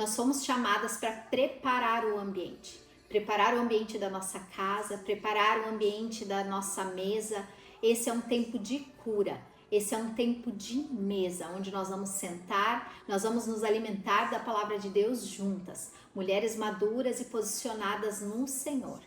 Nós somos chamadas para preparar o ambiente. Preparar o ambiente da nossa casa, preparar o ambiente da nossa mesa. Esse é um tempo de cura. Esse é um tempo de mesa, onde nós vamos sentar, nós vamos nos alimentar da palavra de Deus juntas. Mulheres maduras e posicionadas no Senhor.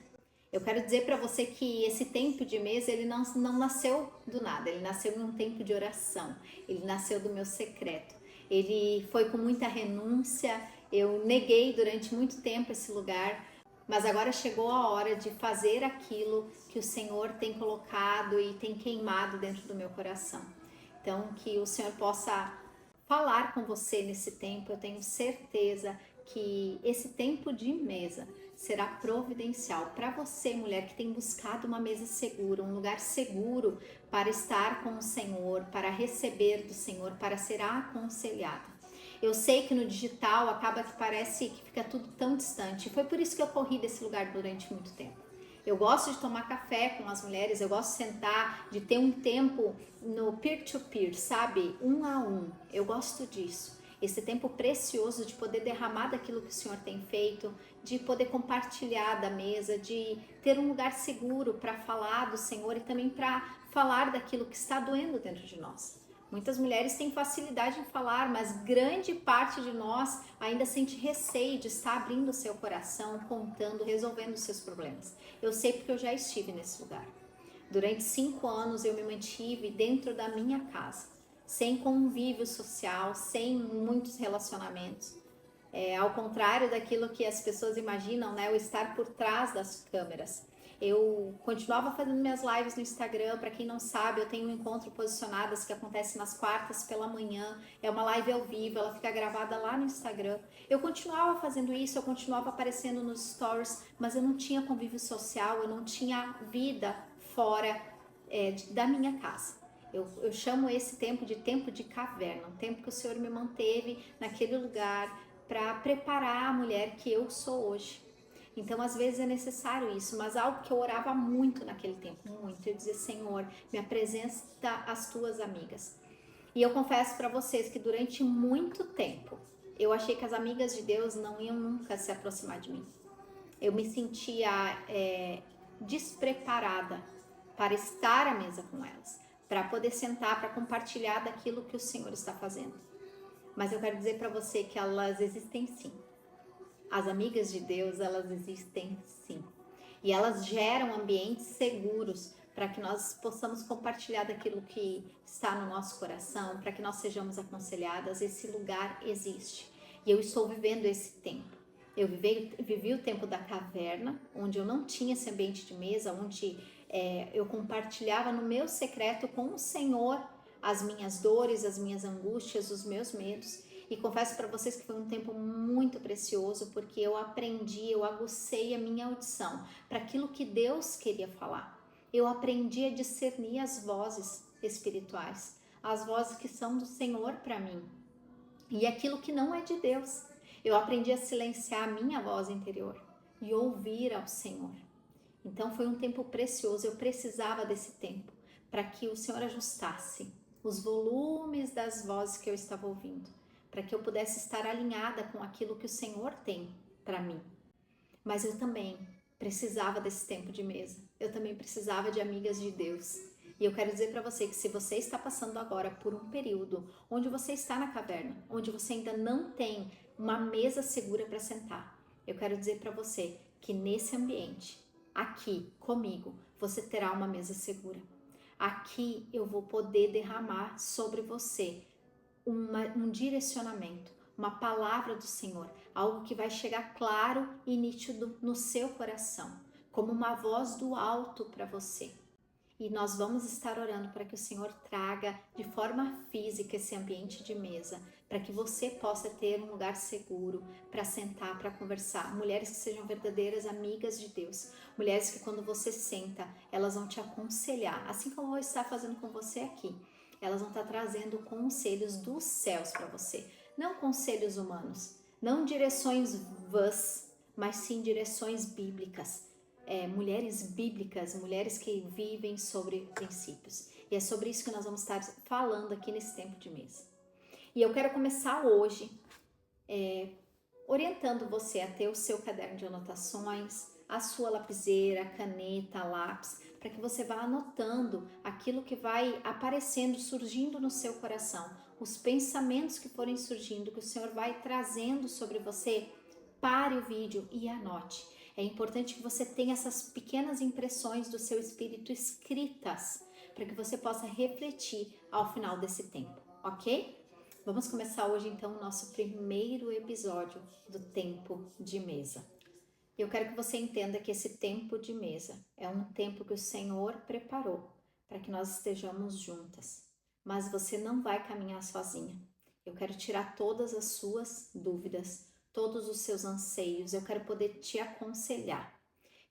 Eu quero dizer para você que esse tempo de mesa, ele não nasceu do nada. Ele nasceu em um tempo de oração. Ele nasceu do meu secreto. Ele foi com muita renúncia. Eu neguei durante muito tempo esse lugar, mas agora chegou a hora de fazer aquilo que o Senhor tem colocado e tem queimado dentro do meu coração. Então, que o Senhor possa falar com você nesse tempo. Eu tenho certeza que esse tempo de mesa será providencial para você, mulher que tem buscado uma mesa segura, um lugar seguro para estar com o Senhor, para receber do Senhor, para ser aconselhada. Eu sei que no digital acaba que parece que fica tudo tão distante. Foi por isso que eu corri desse lugar durante muito tempo. Eu gosto de tomar café com as mulheres, eu gosto de sentar, de ter um tempo no peer-to-peer, sabe? Um a um. Eu gosto disso. Esse tempo precioso de poder derramar daquilo que o Senhor tem feito, de poder compartilhar da mesa, de ter um lugar seguro para falar do Senhor e também para falar daquilo que está doendo dentro de nós. Muitas mulheres têm facilidade em falar, mas grande parte de nós ainda sente receio de estar abrindo o seu coração, contando, resolvendo os seus problemas. Eu sei porque eu já estive nesse lugar. Durante 5 anos eu me mantive dentro da minha casa, sem convívio social, sem muitos relacionamentos. Ao contrário daquilo que as pessoas imaginam, né? O estar por trás das câmeras. Eu continuava fazendo minhas lives no Instagram. Para quem não sabe, eu tenho um encontro posicionadas que acontece nas quartas pela manhã. É uma live ao vivo, ela fica gravada lá no Instagram. Eu continuava fazendo isso, eu continuava aparecendo nos stories, mas eu não tinha convívio social, eu não tinha vida fora da minha casa. Eu chamo esse tempo de caverna, um tempo que o Senhor me manteve naquele lugar para preparar a mulher que eu sou hoje. Então, às vezes é necessário isso, mas algo que eu orava muito naquele tempo, muito. Eu dizia, Senhor, me apresenta as tuas amigas. E eu confesso para vocês que durante muito tempo, eu achei que as amigas de Deus não iam nunca se aproximar de mim. Eu me sentia despreparada para estar à mesa com elas, para poder sentar, para compartilhar daquilo que o Senhor está fazendo. Mas eu quero dizer para você que elas existem sim. As amigas de Deus, elas existem sim. E elas geram ambientes seguros para que nós possamos compartilhar daquilo que está no nosso coração, para que nós sejamos aconselhadas. Esse lugar existe. E eu estou vivendo esse tempo. Eu vivi o tempo da caverna, onde eu não tinha esse ambiente de mesa, onde eu compartilhava no meu secreto com o Senhor as minhas dores, as minhas angústias, os meus medos. E confesso para vocês que foi um tempo muito precioso, porque eu aprendi, eu aguçei a minha audição para aquilo que Deus queria falar. Eu aprendi a discernir as vozes espirituais, as vozes que são do Senhor para mim e aquilo que não é de Deus. Eu aprendi a silenciar a minha voz interior e ouvir ao Senhor. Então foi um tempo precioso, eu precisava desse tempo para que o Senhor ajustasse os volumes das vozes que eu estava ouvindo, para que eu pudesse estar alinhada com aquilo que o Senhor tem para mim. Mas eu também precisava desse tempo de mesa, eu também precisava de amigas de Deus. E eu quero dizer para você que se você está passando agora por um período onde você está na caverna, onde você ainda não tem uma mesa segura para sentar, eu quero dizer para você que nesse ambiente, aqui comigo, você terá uma mesa segura. Aqui eu vou poder derramar sobre você um direcionamento, uma palavra do Senhor, algo que vai chegar claro e nítido no seu coração, como uma voz do alto para você. E nós vamos estar orando para que o Senhor traga de forma física esse ambiente de mesa, para que você possa ter um lugar seguro para sentar, para conversar. Mulheres que sejam verdadeiras amigas de Deus. Mulheres que quando você senta, elas vão te aconselhar, assim como eu vou estar fazendo com você aqui. Elas vão estar trazendo conselhos dos céus para você, não conselhos humanos, não direções vãs, mas sim direções bíblicas. Mulheres bíblicas, mulheres que vivem sobre princípios. E é sobre isso que nós vamos estar falando aqui nesse tempo de mesa. E eu quero começar hoje orientando você a ter o seu caderno de anotações, a sua lapiseira, caneta, lápis, para que você vá anotando aquilo que vai aparecendo, surgindo no seu coração, os pensamentos que forem surgindo, que o Senhor vai trazendo sobre você. Pare o vídeo e anote. É importante que você tenha essas pequenas impressões do seu espírito escritas, para que você possa refletir ao final desse tempo, ok? Vamos começar hoje então o nosso primeiro episódio do tempo de mesa. Eu quero que você entenda que esse tempo de mesa é um tempo que o Senhor preparou para que nós estejamos juntas, mas você não vai caminhar sozinha. Eu quero tirar todas as suas dúvidas, todos os seus anseios, eu quero poder te aconselhar.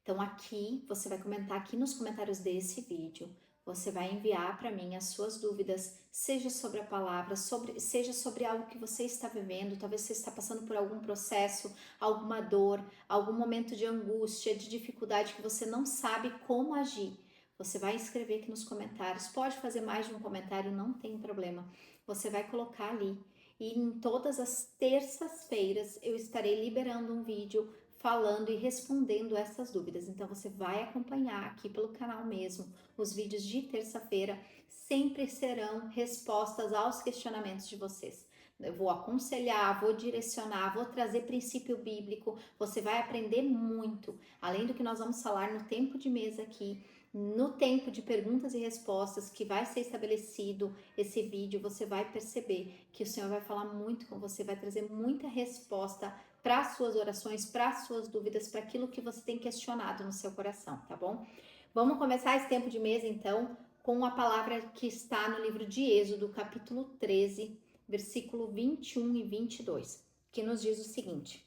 Então aqui, você vai comentar aqui nos comentários desse vídeo, você vai enviar para mim as suas dúvidas, seja sobre a palavra, seja sobre algo que você está vivendo, talvez você está passando por algum processo, alguma dor, algum momento de angústia, de dificuldade que você não sabe como agir. Você vai escrever aqui nos comentários, pode fazer mais de um comentário, não tem problema. Você vai colocar ali e em todas as terças-feiras eu estarei liberando um vídeo falando e respondendo essas dúvidas. Então você vai acompanhar aqui pelo canal mesmo. Os vídeos de terça-feira sempre serão respostas aos questionamentos de vocês. Eu vou aconselhar, vou direcionar, vou trazer princípio bíblico. Você vai aprender muito. Além do que nós vamos falar no tempo de mesa aqui, no tempo de perguntas e respostas que vai ser estabelecido esse vídeo, você vai perceber que o Senhor vai falar muito com você, vai trazer muita resposta para as suas orações, para as suas dúvidas, para aquilo que você tem questionado no seu coração, tá bom? Vamos começar esse tempo de mesa, então, com a palavra que está no livro de Êxodo, capítulo 13, versículo 21 e 22, que nos diz o seguinte: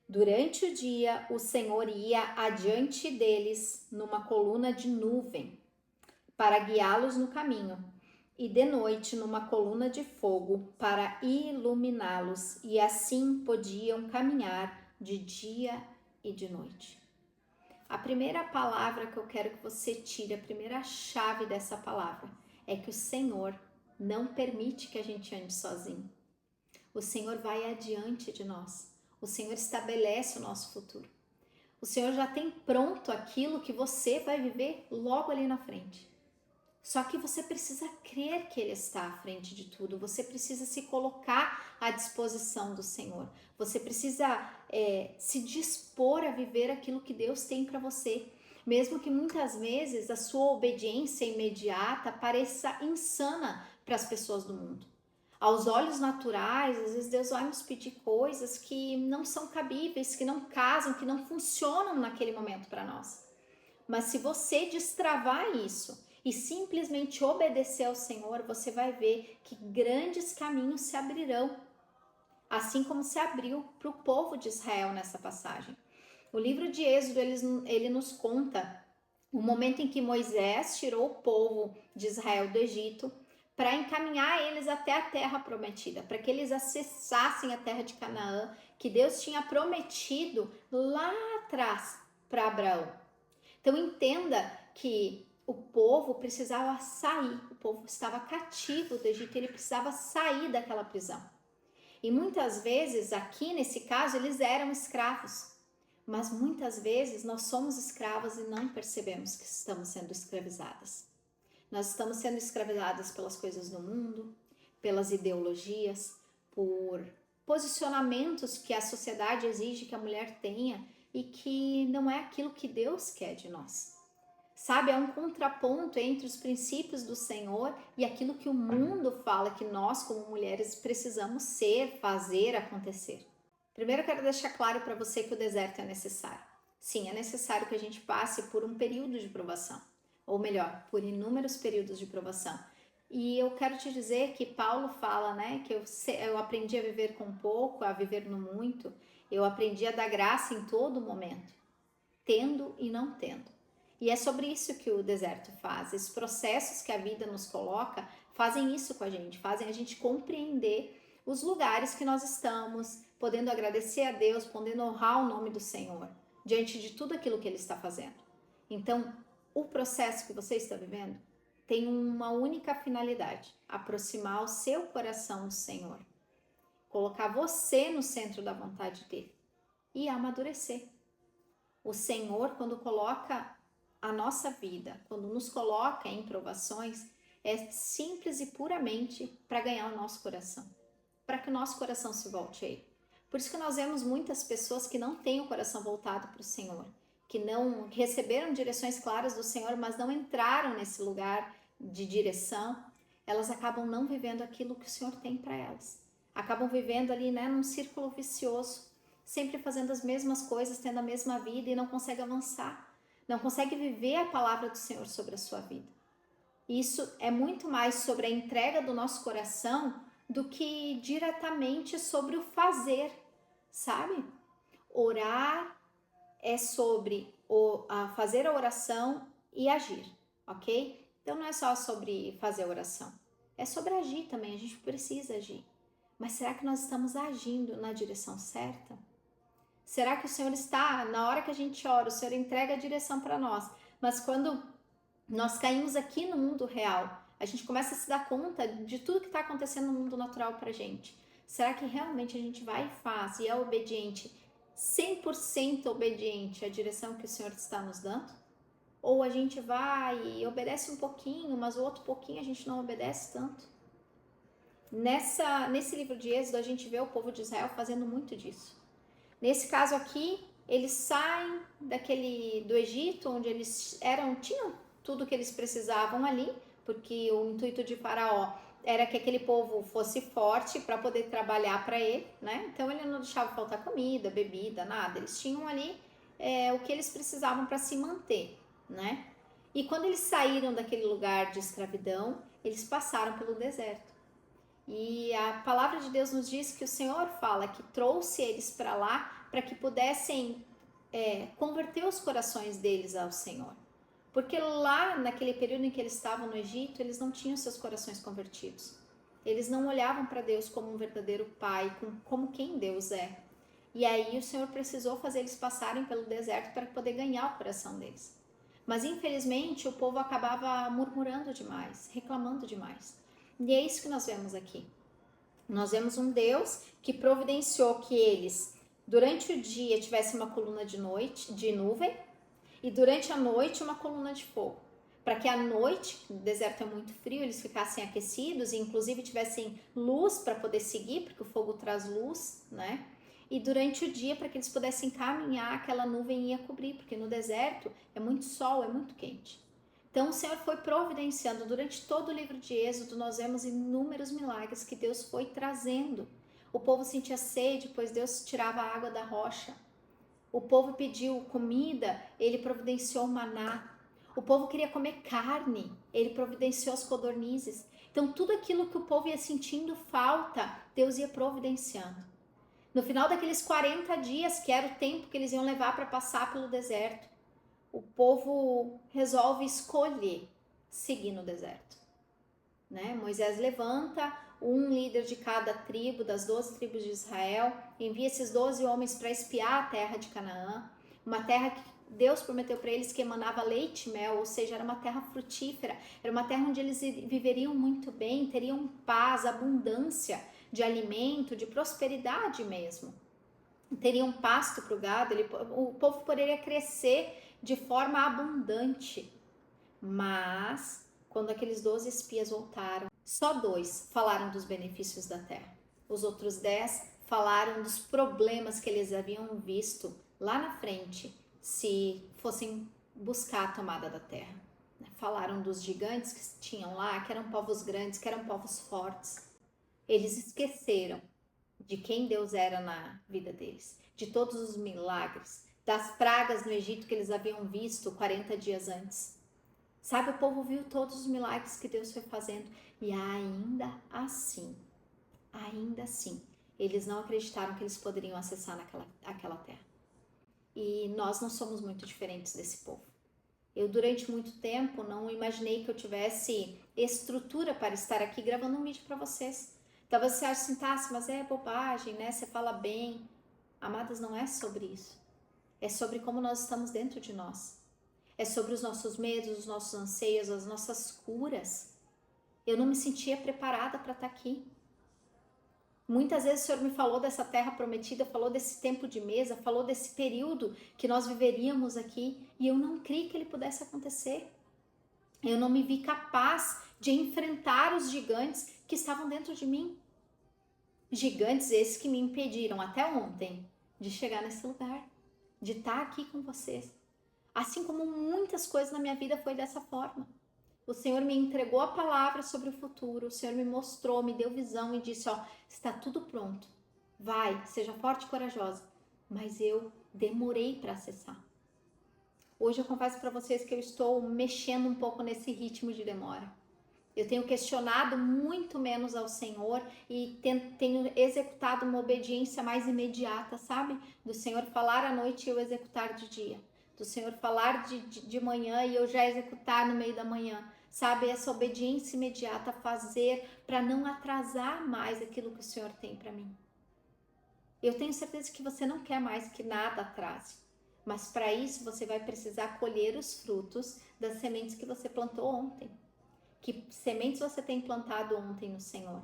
Durante o dia, o Senhor ia adiante deles numa coluna de nuvem para guiá-los no caminho, e de noite numa coluna de fogo para iluminá-los, e assim podiam caminhar de dia e de noite. A primeira palavra que eu quero que você tire, a primeira chave dessa palavra, é que o Senhor não permite que a gente ande sozinho. O Senhor vai adiante de nós. O Senhor estabelece o nosso futuro. O Senhor já tem pronto aquilo que você vai viver logo ali na frente. Só que você precisa crer que Ele está à frente de tudo, você precisa se colocar à disposição do Senhor, você precisa se dispor a viver aquilo que Deus tem para você, mesmo que muitas vezes a sua obediência imediata pareça insana para as pessoas do mundo. Aos olhos naturais, às vezes Deus vai nos pedir coisas que não são cabíveis, que não casam, que não funcionam naquele momento para nós. Mas se você destravar isso e simplesmente obedecer ao Senhor, você vai ver que grandes caminhos se abrirão, assim como se abriu para o povo de Israel nessa passagem. O livro de Êxodo, ele nos conta o momento em que Moisés tirou o povo de Israel do Egito para encaminhar eles até a terra prometida, para que eles acessassem a terra de Canaã, que Deus tinha prometido lá atrás para Abraão. Então entenda que o povo precisava sair, o povo estava cativo do Egito, ele precisava sair daquela prisão. E muitas vezes, aqui nesse caso, eles eram escravos, mas muitas vezes nós somos escravas e não percebemos que estamos sendo escravizadas. Nós estamos sendo escravizadas pelas coisas do mundo, pelas ideologias, por posicionamentos que a sociedade exige que a mulher tenha e que não é aquilo que Deus quer de nós. Sabe, é um contraponto entre os princípios do Senhor e aquilo que o mundo fala que nós, como mulheres, precisamos ser, fazer, acontecer. Primeiro, eu quero deixar claro para você que o deserto é necessário. Sim, é necessário que a gente passe por um período de provação, ou melhor, por inúmeros períodos de provação. E eu quero te dizer que Paulo fala, né, que eu aprendi a viver com pouco, a viver no muito. Eu aprendi a dar graça em todo momento, tendo e não tendo. E é sobre isso que o deserto faz. Esses processos que a vida nos coloca fazem isso com a gente, fazem a gente compreender os lugares que nós estamos, podendo agradecer a Deus, podendo honrar o nome do Senhor, diante de tudo aquilo que Ele está fazendo. Então, o processo que você está vivendo tem uma única finalidade: aproximar o seu coração do Senhor. colocar você no centro da vontade dele e amadurecer. O Senhor, quando coloca a nossa vida, quando nos coloca em provações, é simples e puramente para ganhar o nosso coração, para que o nosso coração se volte a Ele. Por isso que nós vemos muitas pessoas que não têm o coração voltado para o Senhor, que não receberam direções claras do Senhor, mas não entraram nesse lugar de direção, elas acabam não vivendo aquilo que o Senhor tem para elas. Acabam vivendo ali, né, num círculo vicioso, sempre fazendo as mesmas coisas, tendo a mesma vida e não consegue avançar, não consegue viver a palavra do Senhor sobre a sua vida. Isso é muito mais sobre a entrega do nosso coração do que diretamente sobre o fazer, sabe? Orar é sobre fazer a oração e agir, ok? Então não é só sobre fazer a oração, é sobre agir também, a gente precisa agir. Mas será que nós estamos agindo na direção certa? Será que o Senhor está, na hora que a gente ora, o Senhor entrega a direção para nós, mas quando nós caímos aqui no mundo real, a gente começa a se dar conta de tudo que está acontecendo no mundo natural para a gente. Será que realmente a gente vai e faz e é obediente, 100% obediente à direção que o Senhor está nos dando? Ou a gente vai e obedece um pouquinho, mas o outro pouquinho a gente não obedece tanto? Nesse livro de Êxodo, a gente vê o povo de Israel fazendo muito disso. Nesse caso aqui, eles saem do Egito, onde eles tinham tudo que eles precisavam ali, porque o intuito de Faraó era que aquele povo fosse forte para poder trabalhar para ele, né? Então ele não deixava faltar comida, bebida, nada. Eles tinham ali o que eles precisavam para se manter, né? E quando eles saíram daquele lugar de escravidão, eles passaram pelo deserto. E a palavra de Deus nos diz que o Senhor fala que trouxe eles para lá para que pudessem converter os corações deles ao Senhor. Porque lá, naquele período em que eles estavam no Egito, eles não tinham seus corações convertidos. Eles não olhavam para Deus como um verdadeiro pai, como quem Deus é. E aí o Senhor precisou fazer eles passarem pelo deserto para poder ganhar o coração deles. Mas infelizmente o povo acabava murmurando demais, reclamando demais. E é isso que nós vemos aqui. Nós vemos um Deus que providenciou que eles, durante o dia, tivessem uma coluna de nuvem, e durante a noite uma coluna de fogo. Para que à noite, o deserto é muito frio, eles ficassem aquecidos e inclusive tivessem luz para poder seguir, porque o fogo traz luz, né? E durante o dia, para que eles pudessem caminhar, aquela nuvem ia cobrir, porque no deserto é muito sol, é muito quente. Então o Senhor foi providenciando. Durante todo o livro de Êxodo, nós vemos inúmeros milagres que Deus foi trazendo. O povo sentia sede, pois Deus tirava a água da rocha. O povo pediu comida, ele providenciou maná. O povo queria comer carne, ele providenciou as codornizes. Então tudo aquilo que o povo ia sentindo falta, Deus ia providenciando. No final daqueles 40 dias, que era o tempo que eles iam levar para passar pelo deserto, o povo resolve escolher seguir no deserto, né? Moisés levanta um líder de cada tribo, das 12 tribos de Israel, envia esses 12 homens para espiar a terra de Canaã, uma terra que Deus prometeu para eles que emanava leite e mel, ou seja, era uma terra frutífera, era uma terra onde eles viveriam muito bem, teriam paz, abundância de alimento, de prosperidade mesmo. Teriam pasto para o gado, o povo poderia crescer de forma abundante. Mas, quando aqueles 12 espias voltaram, só 2 falaram dos benefícios da terra. Os outros 10 falaram dos problemas que eles haviam visto lá na frente, se fossem buscar a tomada da terra. Falaram dos gigantes que tinham lá, que eram povos grandes, que eram povos fortes. Eles esqueceram de quem Deus era na vida deles, de todos os milagres, das pragas no Egito que eles haviam visto 40 dias antes. Sabe, o povo viu todos os milagres que Deus foi fazendo e ainda assim, eles não acreditaram que eles poderiam acessar aquela terra. E nós não somos muito diferentes desse povo. Eu, durante muito tempo, não imaginei que eu tivesse estrutura para estar aqui gravando um vídeo para vocês. Talvez você ache assim, tá, mas é bobagem, né? Você fala bem. Amadas, não é sobre isso. É sobre como nós estamos dentro de nós. É sobre os nossos medos, os nossos anseios, as nossas curas. Eu não me sentia preparada para estar aqui. Muitas vezes o Senhor me falou dessa terra prometida, falou desse tempo de mesa, falou desse período que nós viveríamos aqui, e eu não criei que ele pudesse acontecer. Eu não me vi capaz de enfrentar os gigantes que estavam dentro de mim. Gigantes esses que me impediram até ontem de chegar nesse lugar, de estar aqui com vocês. Assim como muitas coisas na minha vida foi dessa forma. O Senhor me entregou a palavra sobre o futuro, o Senhor me mostrou, me deu visão e disse, ó, está tudo pronto. Vai, seja forte e corajosa. Mas eu demorei para acessar. Hoje eu confesso para vocês que eu estou mexendo um pouco nesse ritmo de demora. Eu tenho questionado muito menos ao Senhor e tenho executado uma obediência mais imediata, sabe? Do Senhor falar à noite e eu executar de dia. Do Senhor falar de manhã e eu já executar no meio da manhã. Sabe? Essa obediência imediata fazer para não atrasar mais aquilo que o Senhor tem para mim. Eu tenho certeza que você não quer mais que nada atrase. Mas para isso você vai precisar colher os frutos das sementes que você plantou ontem. Que sementes você tem plantado ontem no Senhor?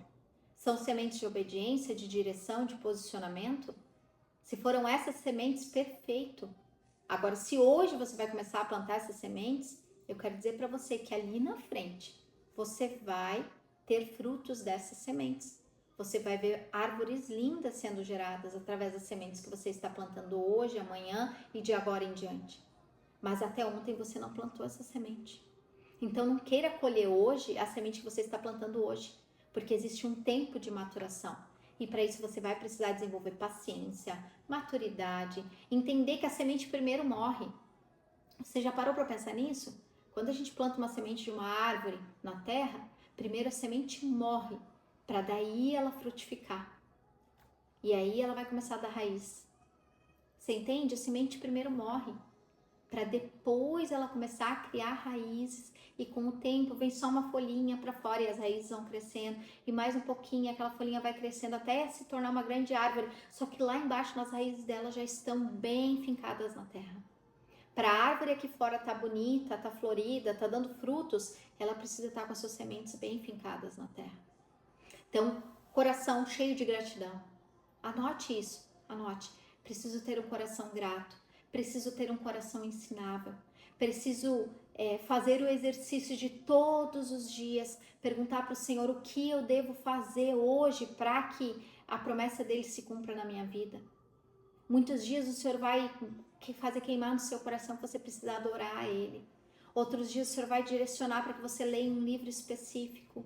São sementes de obediência, de direção, de posicionamento? Se foram essas sementes, perfeito. Agora, se hoje você vai começar a plantar essas sementes, eu quero dizer para você que ali na frente, você vai ter frutos dessas sementes. Você vai ver árvores lindas sendo geradas através das sementes que você está plantando hoje, amanhã e de agora em diante. Mas até ontem você não plantou essa semente. Então não queira colher hoje a semente que você está plantando hoje, porque existe um tempo de maturação. E para isso você vai precisar desenvolver paciência, maturidade, entender que a semente primeiro morre. Você já parou para pensar nisso? Quando a gente planta uma semente de uma árvore na terra, primeiro a semente morre, para daí ela frutificar. E aí ela vai começar a dar raiz. Você entende? A semente primeiro morre, para depois ela começar a criar raízes. E com o tempo vem só uma folhinha para fora e as raízes vão crescendo. E mais um pouquinho aquela folhinha vai crescendo até se tornar uma grande árvore. Só que lá embaixo nas raízes dela já estão bem fincadas na terra. Para a árvore aqui fora tá bonita, tá florida, tá dando frutos, ela precisa estar com as suas sementes bem fincadas na terra. Então, coração cheio de gratidão. Anote isso, anote. Preciso ter um coração grato. Preciso ter um coração ensinável. Preciso fazer o exercício de todos os dias, perguntar para o Senhor o que eu devo fazer hoje para que a promessa dele se cumpra na minha vida. Muitos dias o Senhor vai fazer queimar no seu coração que você precisa adorar a Ele. Outros dias o Senhor vai direcionar para que você leia um livro específico.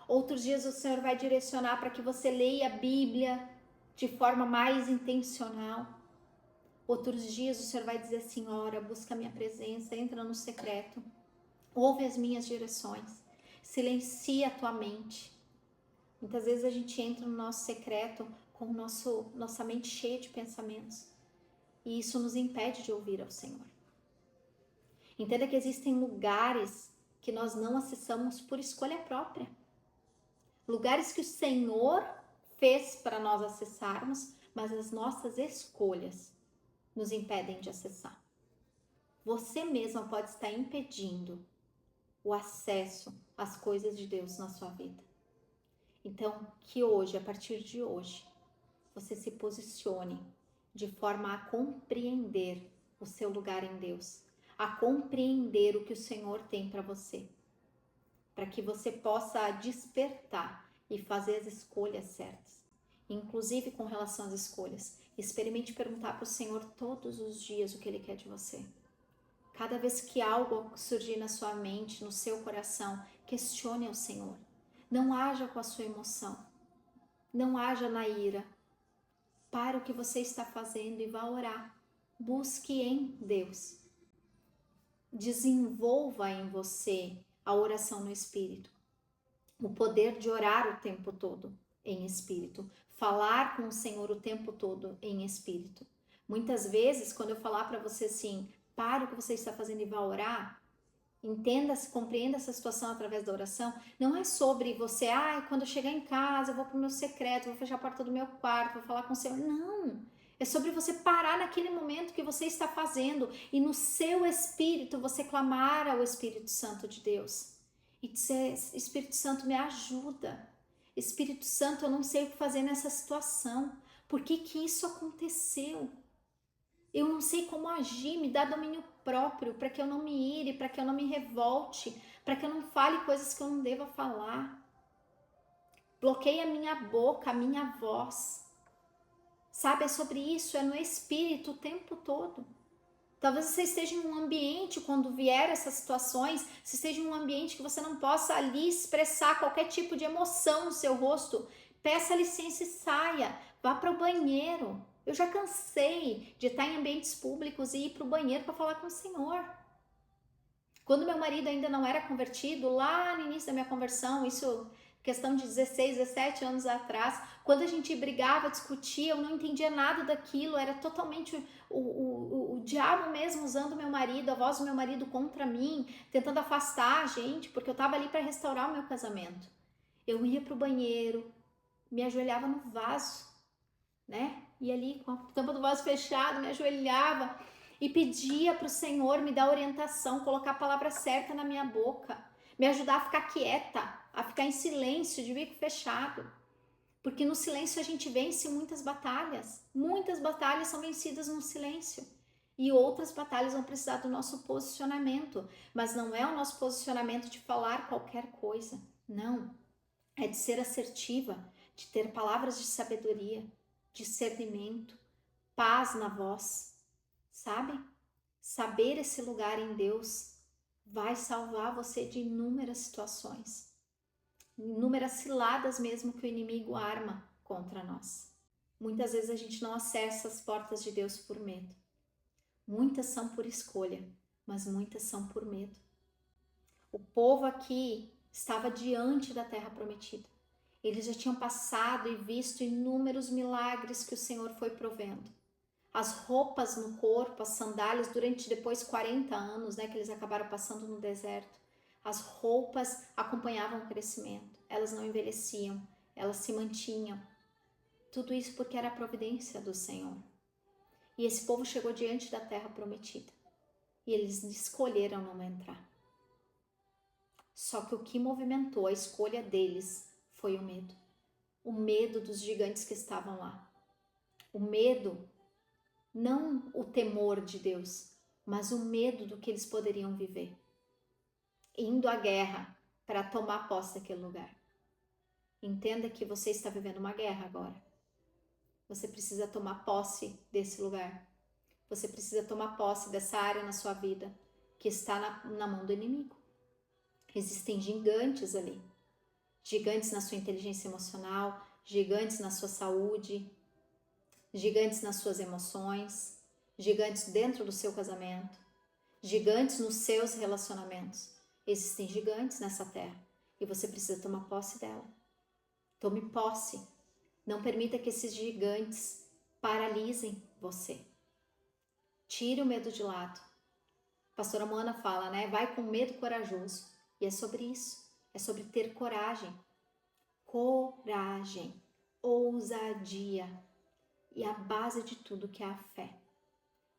Outros dias o Senhor vai direcionar para que você leia a Bíblia de forma mais intencional. Outros dias o Senhor vai dizer assim, ora, busca a minha presença, entra no secreto, ouve as minhas direções, silencia a tua mente. Muitas vezes a gente entra no nosso secreto com nossa mente cheia de pensamentos e isso nos impede de ouvir ao Senhor. Entenda que existem lugares que nós não acessamos por escolha própria. Lugares que o Senhor fez para nós acessarmos, mas as nossas escolhas nos impedem de acessar. Você mesma pode estar impedindo o acesso às coisas de Deus na sua vida. Então, que hoje, a partir de hoje, você se posicione de forma a compreender o seu lugar em Deus, a compreender o que o Senhor tem para você, para que você possa despertar e fazer as escolhas certas. Inclusive com relação às escolhas, experimente perguntar para o Senhor todos os dias o que Ele quer de você. Cada vez que algo surgir na sua mente, no seu coração, questione ao Senhor. Não haja com a sua emoção, não haja na ira. Para o que você está fazendo e vá orar. Busque em Deus. Desenvolva em você a oração no Espírito. O poder de orar o tempo todo em Espírito. Falar com o Senhor o tempo todo em Espírito. Muitas vezes, quando eu falar para você assim, para o que você está fazendo e vá orar, entenda-se, compreenda essa situação através da oração. Não é sobre você, quando eu chegar em casa, eu vou para o meu secreto, vou fechar a porta do meu quarto, vou falar com o Senhor. Não, é sobre você parar naquele momento que você está fazendo e no seu espírito você clamar ao Espírito Santo de Deus e dizer, Espírito Santo, me ajuda. Espírito Santo, eu não sei o que fazer nessa situação. Por que que isso aconteceu? Eu não sei como agir, me dá domínio próprio para que eu não me ire, para que eu não me revolte, para que eu não fale coisas que eu não deva falar. Bloqueia a minha boca, a minha voz. Sabe, é sobre isso, é no espírito o tempo todo. Talvez você esteja em um ambiente, quando vier essas situações, você esteja em um ambiente que você não possa ali expressar qualquer tipo de emoção no seu rosto. Peça licença e saia, vá para o banheiro. Eu já cansei de estar em ambientes públicos e ir para o banheiro para falar com o Senhor. Quando meu marido ainda não era convertido, lá no início da minha conversão, isso questão de 16, 17 anos atrás, quando a gente brigava, discutia, eu não entendia nada daquilo, era totalmente o diabo mesmo usando meu marido, a voz do meu marido contra mim, tentando afastar a gente, porque eu estava ali para restaurar o meu casamento. Eu ia para o banheiro, me ajoelhava no vaso, né? E ali com a tampa do vaso fechada, me ajoelhava e pedia para o Senhor me dar orientação, colocar a palavra certa na minha boca, me ajudar a ficar quieta, a ficar em silêncio, de bico fechado. Porque no silêncio a gente vence muitas batalhas. Muitas batalhas são vencidas no silêncio. E outras batalhas vão precisar do nosso posicionamento. Mas não é o nosso posicionamento de falar qualquer coisa. Não. É de ser assertiva, de ter palavras de sabedoria, discernimento, paz na voz, sabe? Saber esse lugar em Deus vai salvar você de inúmeras situações, inúmeras ciladas mesmo que o inimigo arma contra nós. Muitas vezes a gente não acessa as portas de Deus por medo. Muitas são por escolha, mas muitas são por medo. O povo aqui estava diante da terra prometida. Eles já tinham passado e visto inúmeros milagres que o Senhor foi provendo. As roupas no corpo, as sandálias, durante depois 40 anos, né, que eles acabaram passando no deserto, as roupas acompanhavam o crescimento, elas não envelheciam, elas se mantinham. Tudo isso porque era a providência do Senhor. E esse povo chegou diante da terra prometida e eles escolheram não entrar. Só que o que movimentou a escolha deles foi o medo. O medo dos gigantes que estavam lá. O medo, não o temor de Deus, mas o medo do que eles poderiam viver. Indo à guerra para tomar posse daquele lugar. Entenda que você está vivendo uma guerra agora. Você precisa tomar posse desse lugar. Você precisa tomar posse dessa área na sua vida que está na mão do inimigo. Existem gigantes ali. Gigantes na sua inteligência emocional, gigantes na sua saúde, gigantes nas suas emoções, gigantes dentro do seu casamento, gigantes nos seus relacionamentos. Existem gigantes nessa terra e você precisa tomar posse dela. Tome posse. Não permita que esses gigantes paralisem você. Tire o medo de lado. A pastora Moana fala, né? Vai com medo corajoso. E é sobre isso. É sobre ter coragem. Coragem. Ousadia. E a base de tudo que é a fé.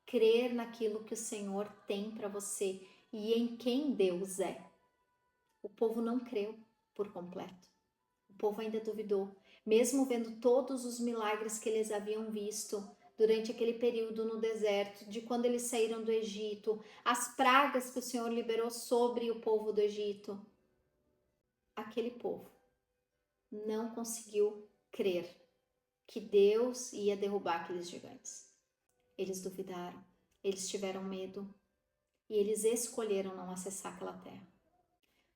Crer naquilo que o Senhor tem para você e em quem Deus é. O povo não creu por completo. O povo ainda duvidou, mesmo vendo todos os milagres que eles haviam visto durante aquele período no deserto, de quando eles saíram do Egito, as pragas que o Senhor liberou sobre o povo do Egito. Aquele povo não conseguiu crer que Deus ia derrubar aqueles gigantes. Eles duvidaram, eles tiveram medo e eles escolheram não acessar aquela terra.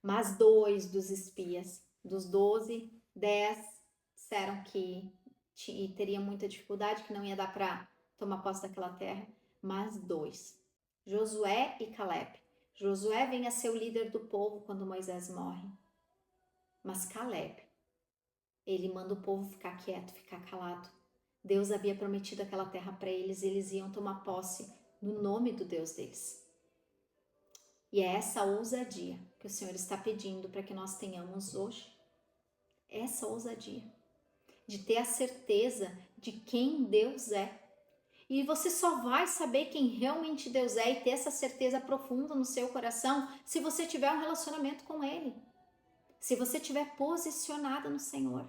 Mas 2 dos espias, dos 12, 10 disseram que teria muita dificuldade, que não ia dar para tomar posse daquela terra, mas 2, Josué e Caleb. Josué vem a ser o líder do povo quando Moisés morre, mas Caleb, ele manda o povo ficar quieto, ficar calado. Deus havia prometido aquela terra para eles e eles iam tomar posse no nome do Deus deles. E é essa ousadia que o Senhor está pedindo para que nós tenhamos hoje. Essa ousadia de ter a certeza de quem Deus é. E você só vai saber quem realmente Deus é e ter essa certeza profunda no seu coração se você tiver um relacionamento com Ele. Se você estiver posicionada no Senhor.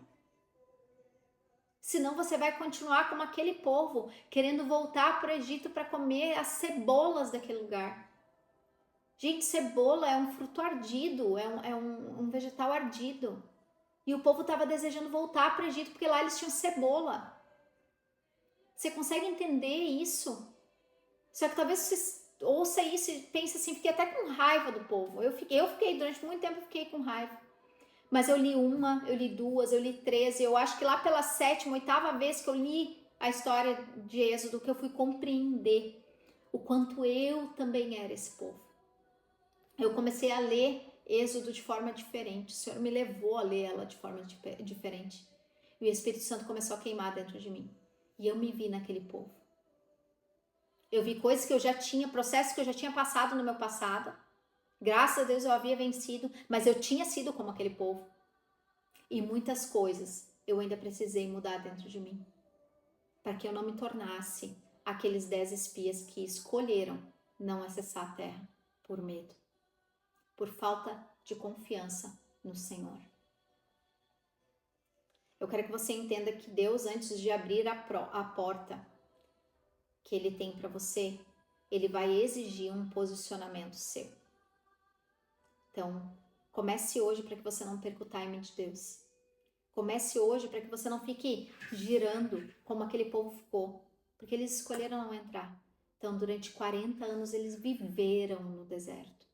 Senão você vai continuar como aquele povo, querendo voltar para o Egito para comer as cebolas daquele lugar. Gente, cebola é um fruto ardido, é um vegetal ardido. E o povo estava desejando voltar para o Egito porque lá eles tinham cebola. Você consegue entender isso? Só que talvez você ouça isso e pense assim, fiquei até com raiva do povo. Eu fiquei durante muito tempo, fiquei com raiva. Mas eu li uma, eu li duas, eu li 13. Eu acho que lá pela 7ª, 8ª vez que eu li a história de Êxodo, que eu fui compreender o quanto eu também era esse povo. Eu comecei a ler Êxodo de forma diferente. O Senhor me levou a ler ela de forma diferente. E o Espírito Santo começou a queimar dentro de mim. E eu me vi naquele povo. Eu vi coisas que eu já tinha, processos que eu já tinha passado no meu passado. Graças a Deus eu havia vencido, mas eu tinha sido como aquele povo. E muitas coisas eu ainda precisei mudar dentro de mim. Para que eu não me tornasse aqueles 10 espias que escolheram não acessar a terra por medo. Por falta de confiança no Senhor. Eu quero que você entenda que Deus, antes de abrir a porta que Ele tem para você, Ele vai exigir um posicionamento seu. Então, comece hoje para que você não perca o time de Deus. Comece hoje para que você não fique girando como aquele povo ficou, porque eles escolheram não entrar. Então, durante 40 anos, eles viveram no deserto.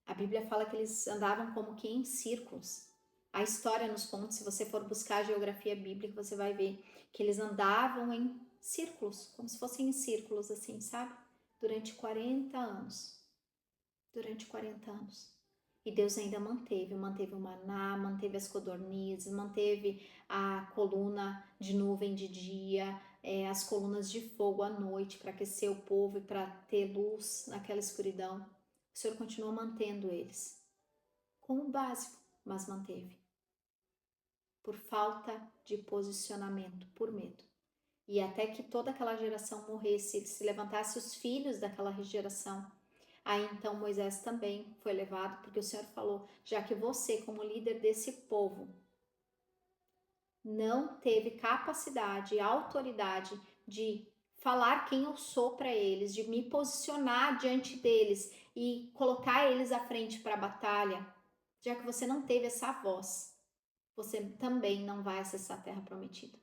A Bíblia fala que eles andavam como que em círculos. A história nos conta, se você for buscar a geografia bíblica, você vai ver que eles andavam em círculos, como se fossem em círculos assim, sabe? Durante 40 anos. Durante 40 anos. E Deus ainda manteve o maná, manteve as codornizes, manteve a coluna de nuvem de dia, as colunas de fogo à noite para aquecer o povo e para ter luz naquela escuridão. O Senhor continuou mantendo eles, com o básico, mas manteve. Por falta de posicionamento, por medo. E até que toda aquela geração morresse, se levantasse os filhos daquela geração. Aí então Moisés também foi levado, porque o Senhor falou, já que você, como líder desse povo, não teve capacidade e autoridade de falar quem eu sou para eles, de me posicionar diante deles e colocar eles à frente para a batalha, já que você não teve essa voz, você também não vai acessar a terra prometida.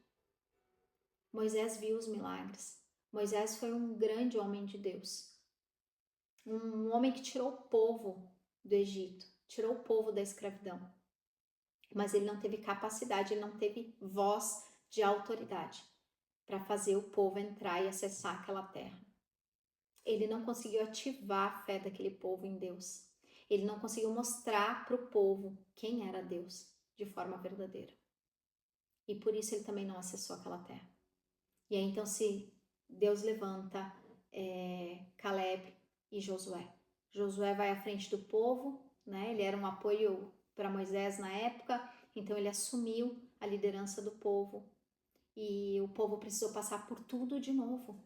Moisés viu os milagres. Moisés foi um grande homem de Deus. Um homem que tirou o povo do Egito, tirou o povo da escravidão. Mas ele não teve capacidade, ele não teve voz de autoridade para fazer o povo entrar e acessar aquela terra. Ele não conseguiu ativar a fé daquele povo em Deus. Ele não conseguiu mostrar para o povo quem era Deus de forma verdadeira. E por isso ele também não acessou aquela terra. E aí então se Deus levanta Caleb e Josué. Josué vai à frente do povo, né? Ele era um apoio para Moisés na época, então ele assumiu a liderança do povo e o povo precisou passar por tudo de novo.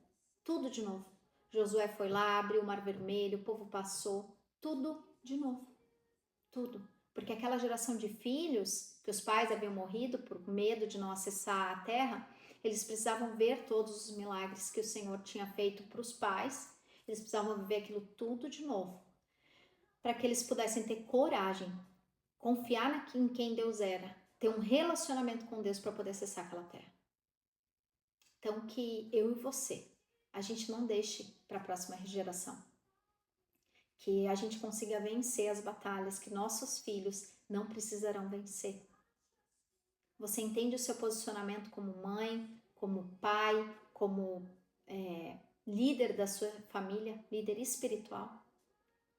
Tudo de novo. Josué foi lá, abriu o Mar Vermelho, o povo passou, tudo de novo. Tudo. Porque aquela geração de filhos, que os pais haviam morrido por medo de não acessar a terra, eles precisavam ver todos os milagres que o Senhor tinha feito para os pais, eles precisavam viver aquilo tudo de novo, para que eles pudessem ter coragem, confiar em quem Deus era, ter um relacionamento com Deus para poder acessar aquela terra. Então que eu e você, a gente não deixe para a próxima geração. Que a gente consiga vencer as batalhas que nossos filhos não precisarão vencer. Você entende o seu posicionamento como mãe, como pai, como líder da sua família, líder espiritual?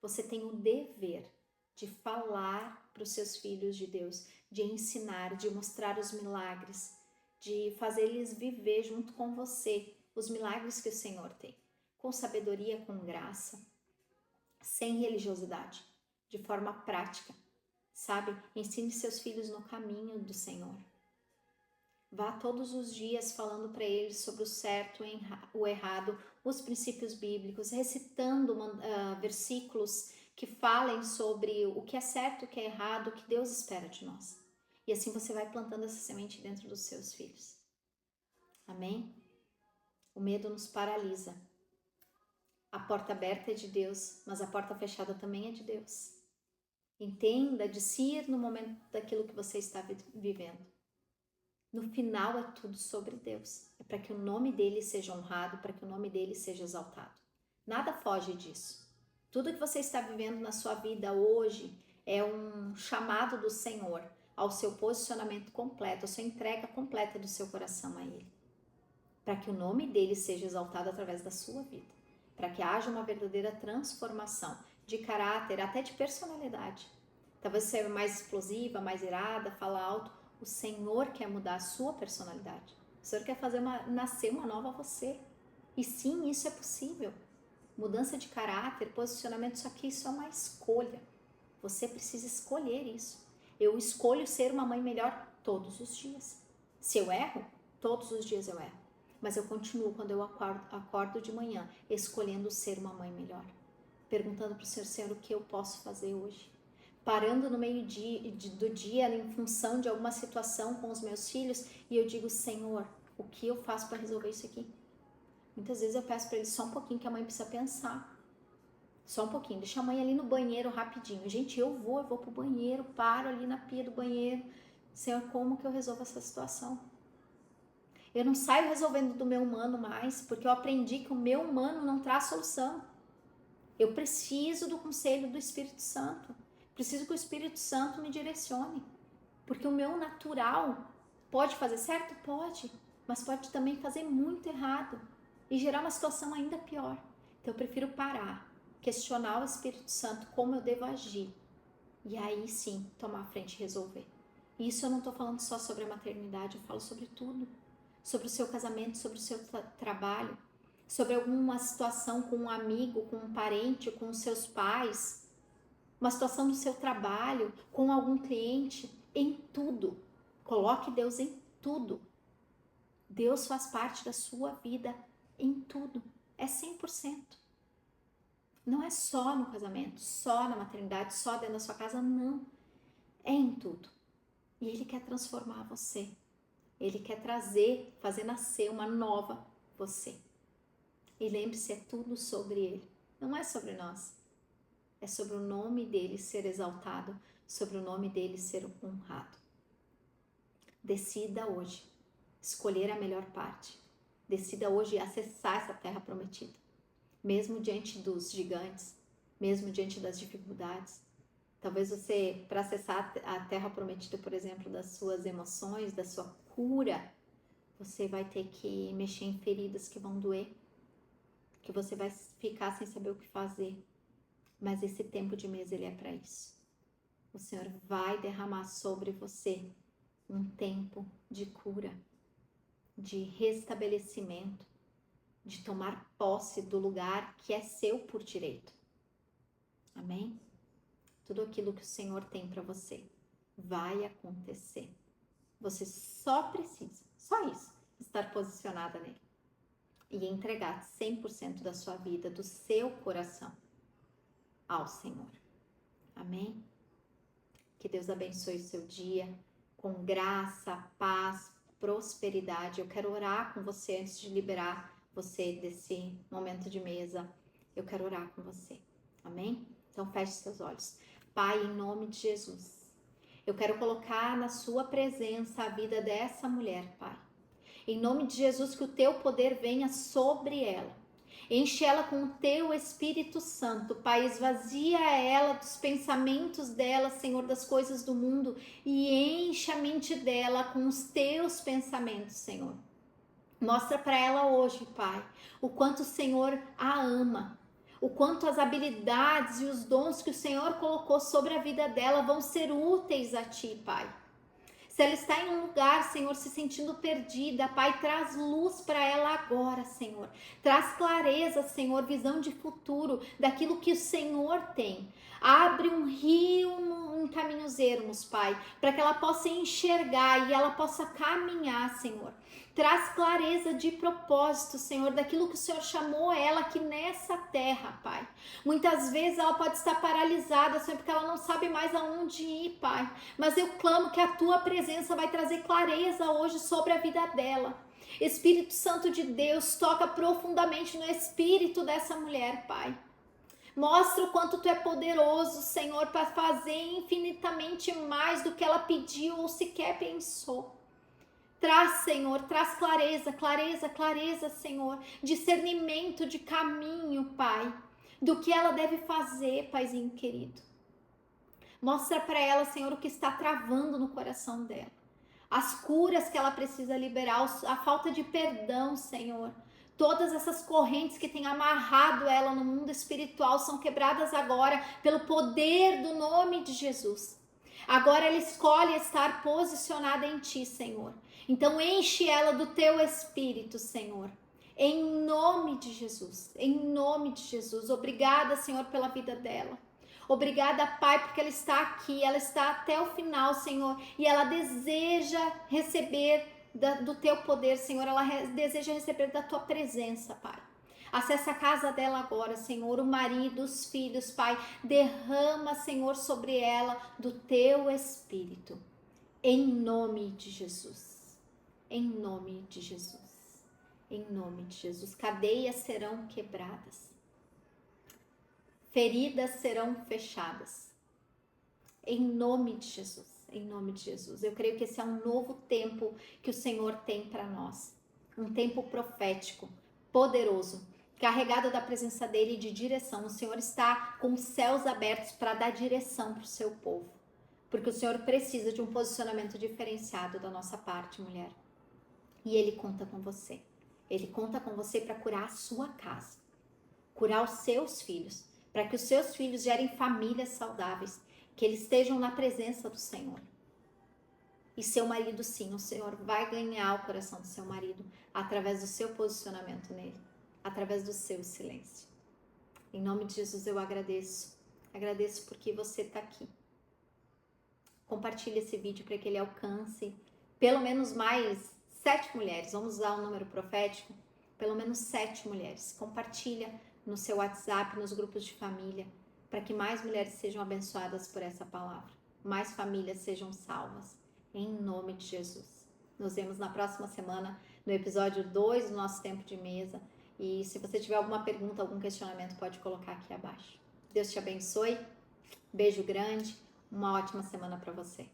Você tem o dever de falar para os seus filhos de Deus, de ensinar, de mostrar os milagres, de fazer eles viver junto com você os milagres que o Senhor tem, com sabedoria, com graça, sem religiosidade, de forma prática, sabe? Ensine seus filhos no caminho do Senhor. Vá todos os dias falando para eles sobre o certo e o errado, os princípios bíblicos, recitando versículos que falem sobre o que é certo, o que é errado, o que Deus espera de nós. E assim você vai plantando essa semente dentro dos seus filhos. Amém? O medo nos paralisa. A porta aberta é de Deus, mas a porta fechada também é de Deus. Entenda, discir no momento daquilo que você está vivendo. No final é tudo sobre Deus. É para que o nome dele seja honrado, para que o nome dele seja exaltado. Nada foge disso. Tudo que você está vivendo na sua vida hoje é um chamado do Senhor ao seu posicionamento completo, à sua entrega completa do seu coração a Ele. Para que o nome dele seja exaltado através da sua vida. Para que haja uma verdadeira transformação de caráter, até de personalidade. Talvez você seja mais explosiva, mais irada, fala alto. O Senhor quer mudar a sua personalidade. O Senhor quer fazer nascer uma nova você. E sim, isso é possível. Mudança de caráter, posicionamento, isso é uma escolha. Você precisa escolher isso. Eu escolho ser uma mãe melhor todos os dias. Se eu erro, todos os dias eu erro. Mas eu continuo quando eu acordo de manhã, escolhendo ser uma mãe melhor. Perguntando para o Senhor, o que eu posso fazer hoje? Parando no meio do dia em função de alguma situação com os meus filhos e eu digo, Senhor, o que eu faço para resolver isso aqui? Muitas vezes eu peço para ele só um pouquinho, que a mãe precisa pensar. Só um pouquinho, deixa a mãe ali no banheiro rapidinho. Gente, eu vou pro banheiro, paro ali na pia do banheiro. Senhor, como que eu resolvo essa situação? Eu não saio resolvendo do meu humano mais, porque eu aprendi que o meu humano não traz solução. Eu preciso do conselho do Espírito Santo. Preciso que o Espírito Santo me direcione. Porque o meu natural pode fazer certo? Pode. Mas pode também fazer muito errado. E gerar uma situação ainda pior. Então eu prefiro parar, questionar o Espírito Santo como eu devo agir. E aí sim, tomar a frente e resolver. E isso eu não estou falando só sobre a maternidade, eu falo sobre tudo. Sobre o seu casamento, sobre o seu trabalho, sobre alguma situação com um amigo, com um parente, com os seus pais, uma situação do seu trabalho, com algum cliente, em tudo. Coloque Deus em tudo. Deus faz parte da sua vida em tudo. É 100%. Não é só no casamento, só na maternidade, só dentro da sua casa, não. É em tudo. E Ele quer transformar você. Ele quer trazer, fazer nascer uma nova você. E lembre-se, é tudo sobre Ele. Não é sobre nós. É sobre o nome dele ser exaltado, sobre o nome dele ser honrado. Decida hoje escolher a melhor parte. Decida hoje acessar essa terra prometida. Mesmo diante dos gigantes, mesmo diante das dificuldades. Talvez você, para acessar a terra prometida, por exemplo, das suas emoções, da sua cura, você vai ter que mexer em feridas que vão doer, que você vai ficar sem saber o que fazer. Mas esse tempo de mesa, ele é para isso. O Senhor vai derramar sobre você um tempo de cura, de restabelecimento, de tomar posse do lugar que é seu por direito. Amém? Tudo aquilo que o Senhor tem para você vai acontecer. Você só precisa, só isso, estar posicionada nele e entregar 100% da sua vida, do seu coração ao Senhor. Amém? Que Deus abençoe o seu dia com graça, paz, prosperidade. Eu quero orar com você antes de liberar você desse momento de mesa. Eu quero orar com você. Amém? Então feche seus olhos. Pai, em nome de Jesus, eu quero colocar na sua presença a vida dessa mulher, Pai. Em nome de Jesus, que o teu poder venha sobre ela. Enche ela com o teu Espírito Santo, Pai, esvazia ela dos pensamentos dela, Senhor, das coisas do mundo, e enche a mente dela com os teus pensamentos, Senhor. Mostra para ela hoje, Pai, o quanto o Senhor a ama, o quanto as habilidades e os dons que o Senhor colocou sobre a vida dela vão ser úteis a Ti, Pai. Se ela está em um lugar, Senhor, se sentindo perdida, Pai, traz luz para ela agora, Senhor. Traz clareza, Senhor, visão de futuro, daquilo que o Senhor tem. Abre um rio em caminhos ermos, Pai, para que ela possa enxergar e ela possa caminhar, Senhor. Traz clareza de propósito, Senhor, daquilo que o Senhor chamou ela aqui nessa terra, Pai. Muitas vezes ela pode estar paralisada, Senhor, porque ela não sabe mais aonde ir, Pai. Mas eu clamo que a Tua presença vai trazer clareza hoje sobre a vida dela. Espírito Santo de Deus, toca profundamente no espírito dessa mulher, Pai. Mostra o quanto Tu é poderoso, Senhor, para fazer infinitamente mais do que ela pediu ou sequer pensou. Traz, Senhor, traz clareza, clareza, clareza, Senhor, discernimento de caminho, Pai, do que ela deve fazer, Paizinho querido. Mostra para ela, Senhor, o que está travando no coração dela. As curas que ela precisa liberar, a falta de perdão, Senhor. Todas essas correntes que têm amarrado ela no mundo espiritual são quebradas agora pelo poder do nome de Jesus. Agora ela escolhe estar posicionada em Ti, Senhor. Então enche ela do Teu Espírito, Senhor. Em nome de Jesus. Em nome de Jesus. Obrigada, Senhor, pela vida dela. Obrigada, Pai, porque ela está aqui. Ela está até o final, Senhor. E ela deseja receber do Teu poder, Senhor. Ela deseja receber da Tua presença, Pai. Acessa a casa dela agora, Senhor, o marido, os filhos, Pai. Derrama, Senhor, sobre ela do Teu Espírito. Em nome de Jesus. Em nome de Jesus. Em nome de Jesus. Cadeias serão quebradas. Feridas serão fechadas. Em nome de Jesus. Em nome de Jesus. Eu creio que esse é um novo tempo que o Senhor tem para nós. Um tempo profético, poderoso, carregado da presença dele e de direção. O Senhor está com os céus abertos para dar direção para o seu povo. Porque o Senhor precisa de um posicionamento diferenciado da nossa parte, mulher. E Ele conta com você. Ele conta com você para curar a sua casa. Curar os seus filhos. Para que os seus filhos gerem famílias saudáveis. Que eles estejam na presença do Senhor. E seu marido, sim, o Senhor vai ganhar o coração do seu marido através do seu posicionamento nele. Através do seu silêncio. Em nome de Jesus eu agradeço. Agradeço porque você está aqui. Compartilhe esse vídeo para que ele alcance pelo menos mais 7 mulheres. Vamos usar um número profético? Pelo menos 7 mulheres. Compartilha no seu WhatsApp, nos grupos de família, para que mais mulheres sejam abençoadas por essa palavra. Mais famílias sejam salvas. Em nome de Jesus. Nos vemos na próxima semana, no episódio 2 do nosso Tempo de Mesa. E se você tiver alguma pergunta, algum questionamento, pode colocar aqui abaixo. Deus te abençoe. Beijo grande. Uma ótima semana para você.